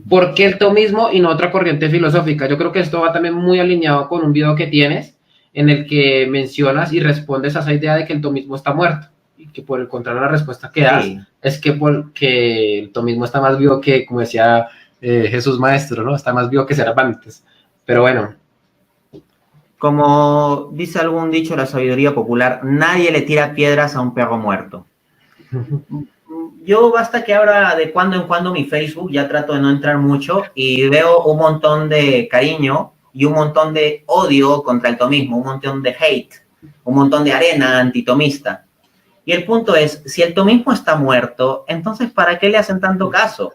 ¿Por qué el tomismo y no otra corriente filosófica? Yo creo que esto va también muy alineado con un video que tienes en el que mencionas y respondes a esa idea de que el tomismo está muerto y que por el contrario la respuesta que das Sí. es que el tomismo está más vivo que, como decía Jesús Maestro, ¿no? Está más vivo que Cervantes. Pero bueno. Como dice algún dicho de la sabiduría popular, nadie le tira piedras a un perro muerto. Yo basta que abra de cuando en cuando mi Facebook, ya trato de no entrar mucho, y veo un montón de cariño y un montón de odio contra el tomismo, un montón de hate, un montón de arena antitomista. Y el punto es, si el tomismo está muerto, entonces ¿para qué le hacen tanto caso?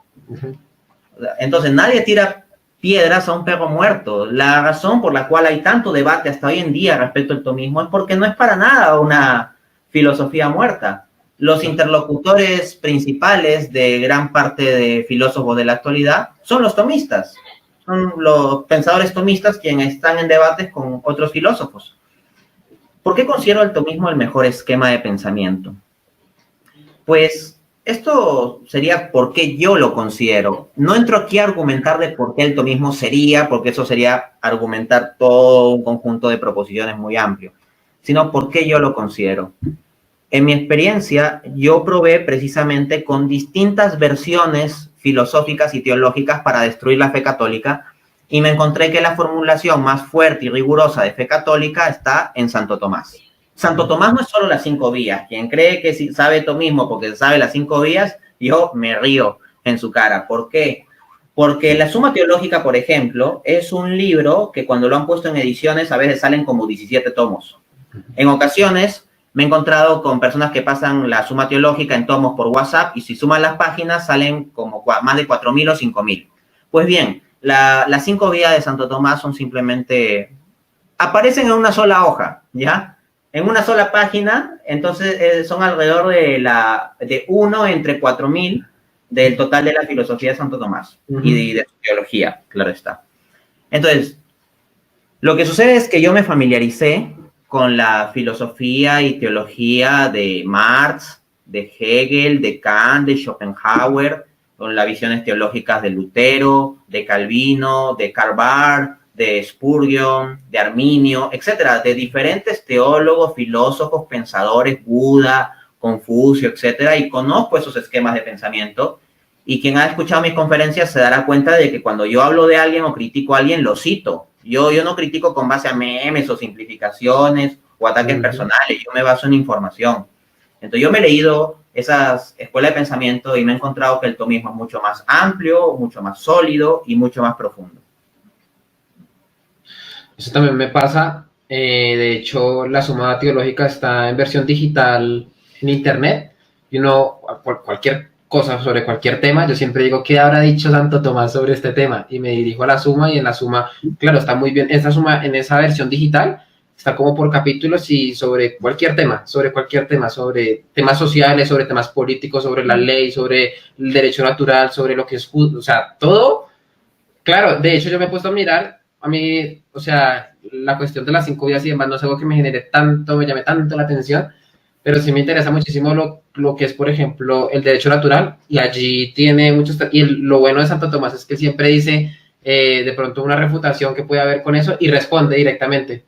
Entonces nadie tira piedras a un perro muerto. La razón por la cual hay tanto debate hasta hoy en día respecto al tomismo es porque no es para nada una filosofía muerta. Los interlocutores principales de gran parte de filósofos de la actualidad son los tomistas. Son los pensadores tomistas quienes están en debates con otros filósofos. ¿Por qué considero el tomismo el mejor esquema de pensamiento? Pues esto sería por qué yo lo considero. No entro aquí a argumentar de por qué el tomismo sería, porque eso sería argumentar todo un conjunto de proposiciones muy amplio, sino por qué yo lo considero. En mi experiencia, yo probé precisamente con distintas versiones filosóficas y teológicas para destruir la fe católica y me encontré que la formulación más fuerte y rigurosa de fe católica está en Santo Tomás. Santo Tomás no es solo las 5 vías. Quien cree que sabe tomismo porque sabe las 5 vías, yo me río en su cara. ¿Por qué? Porque la Suma Teológica, por ejemplo, es un libro que cuando lo han puesto en ediciones a veces salen como 17 tomos. En ocasiones me he encontrado con personas que pasan la Suma Teológica en tomos por WhatsApp y si suman las páginas salen como más de 4.000 o 5.000. Pues bien, las 5 vías de Santo Tomás son simplemente... aparecen en una sola hoja, ¿ya? En una sola página, entonces son alrededor de 1 entre 4.000 del total de la filosofía de Santo Tomás y de su teología, claro está. Entonces, lo que sucede es que yo me familiaricé con la filosofía y teología de Marx, de Hegel, de Kant, de Schopenhauer, con las visiones teológicas de Lutero, de Calvino, de Karl Barth, de Spurgeon, de Arminio, etcétera, de diferentes teólogos, filósofos, pensadores, Buda, Confucio, etcétera, y conozco esos esquemas de pensamiento. Y quien ha escuchado mis conferencias se dará cuenta de que cuando yo hablo de alguien o critico a alguien, lo cito. Yo no critico con base a memes o simplificaciones o ataques personales, yo me baso en información. Entonces yo me he leído esas escuelas de pensamiento y me he encontrado que el tomismo es mucho más amplio, mucho más sólido y mucho más profundo. Eso también me pasa. De hecho, la Suma Teológica está en versión digital en internet y uno, cualquier cosa sobre cualquier tema, yo siempre digo, ¿qué habrá dicho Santo Tomás sobre este tema? Y me dirijo a la Suma y en la Suma, claro, está muy bien. Esa Suma, en esa versión digital, está como por capítulos y sobre cualquier tema, sobre temas sociales, sobre temas políticos, sobre la ley, sobre el derecho natural, sobre lo que es justo, o sea, todo. Claro, de hecho yo me he puesto a mirar, a mí, o sea, la cuestión de las 5 vías y demás no es algo que me genere tanto, me llame tanto la atención, pero sí me interesa muchísimo lo que es, por ejemplo, el derecho natural, y allí tiene muchos, y lo bueno de Santo Tomás es que siempre dice de pronto una refutación que puede haber con eso y responde directamente.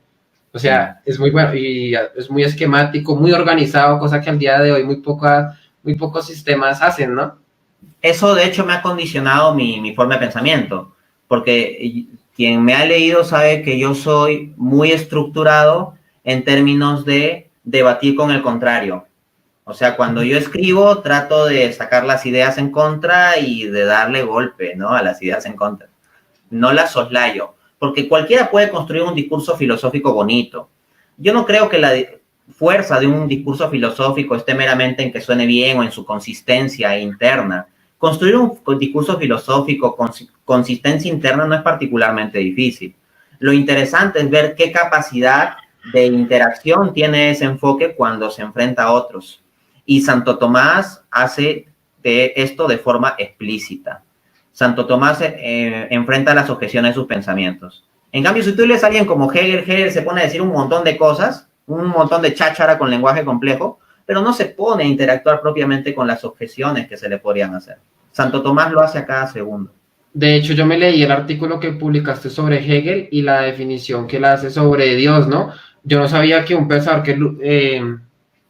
O sea, es muy bueno y es muy esquemático, muy organizado, cosa que al día de hoy muy pocos sistemas hacen, ¿no? Eso de hecho me ha condicionado mi forma de pensamiento, porque quien me ha leído sabe que yo soy muy estructurado en términos de debatir con el contrario. O sea, cuando yo escribo, trato de sacar las ideas en contra y de darle golpe, ¿no? A las ideas en contra. No las soslayo, porque cualquiera puede construir un discurso filosófico bonito. Yo no creo que la fuerza de un discurso filosófico esté meramente en que suene bien o en su consistencia interna. Construir un discurso filosófico con consistencia interna no es particularmente difícil. Lo interesante es ver qué capacidad de interacción tiene ese enfoque cuando se enfrenta a otros. Y Santo Tomás hace de esto de forma explícita. Santo Tomás enfrenta las objeciones de sus pensamientos. En cambio, si tú lees a alguien como Hegel se pone a decir un montón de cosas, un montón de cháchara con lenguaje complejo, pero no se pone a interactuar propiamente con las objeciones que se le podrían hacer. Santo Tomás lo hace a cada segundo. De hecho, yo me leí el artículo que publicaste sobre Hegel y la definición que él hace sobre Dios, ¿no? Yo no sabía que un pensador que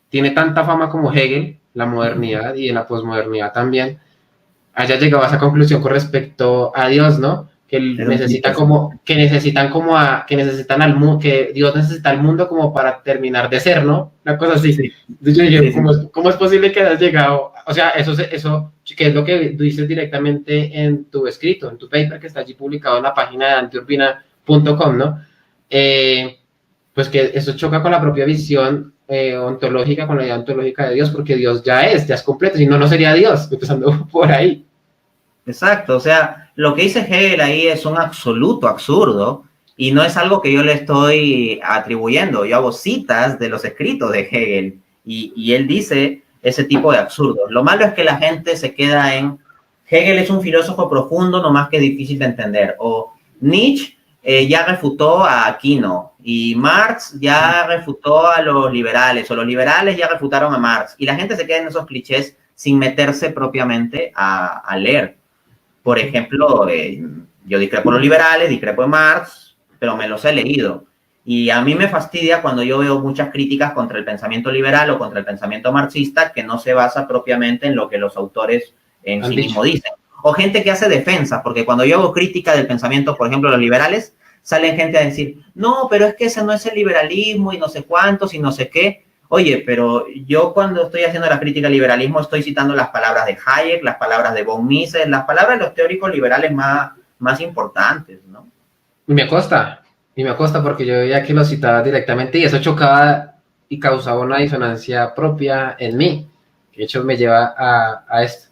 tiene tanta fama como Hegel, la modernidad y en la posmodernidad también, haya llegado a esa conclusión con respecto a Dios, ¿no? Que él Era un necesita tipo, como, que necesitan como a, que necesitan al mundo, que Dios necesita al mundo como para terminar de ser, ¿no? Una cosa así. sí, Entonces yo dije, sí, sí. cómo es posible que hayas llegado? O sea, eso, que es lo que tú dices directamente en tu escrito, en tu paper que está allí publicado en la página de antiurbina.com, ¿no? Pues que eso choca con la propia visión ontológica, con la idea ontológica de Dios, porque Dios ya es completo, si no, no sería Dios, empezando por ahí. Exacto, o sea, lo que dice Hegel ahí es un absoluto absurdo y no es algo que yo le estoy atribuyendo. Yo hago citas de los escritos de Hegel y él dice ese tipo de absurdos. Lo malo es que la gente se queda en Hegel es un filósofo profundo, no más que difícil de entender. O Nietzsche ya refutó a Aquino y Marx ya refutó a los liberales o los liberales ya refutaron a Marx. Y la gente se queda en esos clichés sin meterse propiamente a leer. Por ejemplo, yo discrepo de los liberales, discrepo de Marx, pero me los he leído. Y a mí me fastidia cuando yo veo muchas críticas contra el pensamiento liberal o contra el pensamiento marxista que no se basa propiamente en lo que los autores en Han sí dicho. mismos dicen. O gente que hace defensa, porque cuando yo hago crítica del pensamiento, por ejemplo, de los liberales, salen gente a decir, no, pero es que ese no es el liberalismo y no sé cuántos y no sé qué. Oye, pero yo cuando estoy haciendo la crítica al liberalismo estoy citando las palabras de Hayek, las palabras de von Mises, las palabras de los teóricos liberales más importantes, ¿no? Y me acosta porque yo veía que lo citaba directamente y eso chocaba y causaba una disonancia propia en mí. De hecho, me lleva a esto.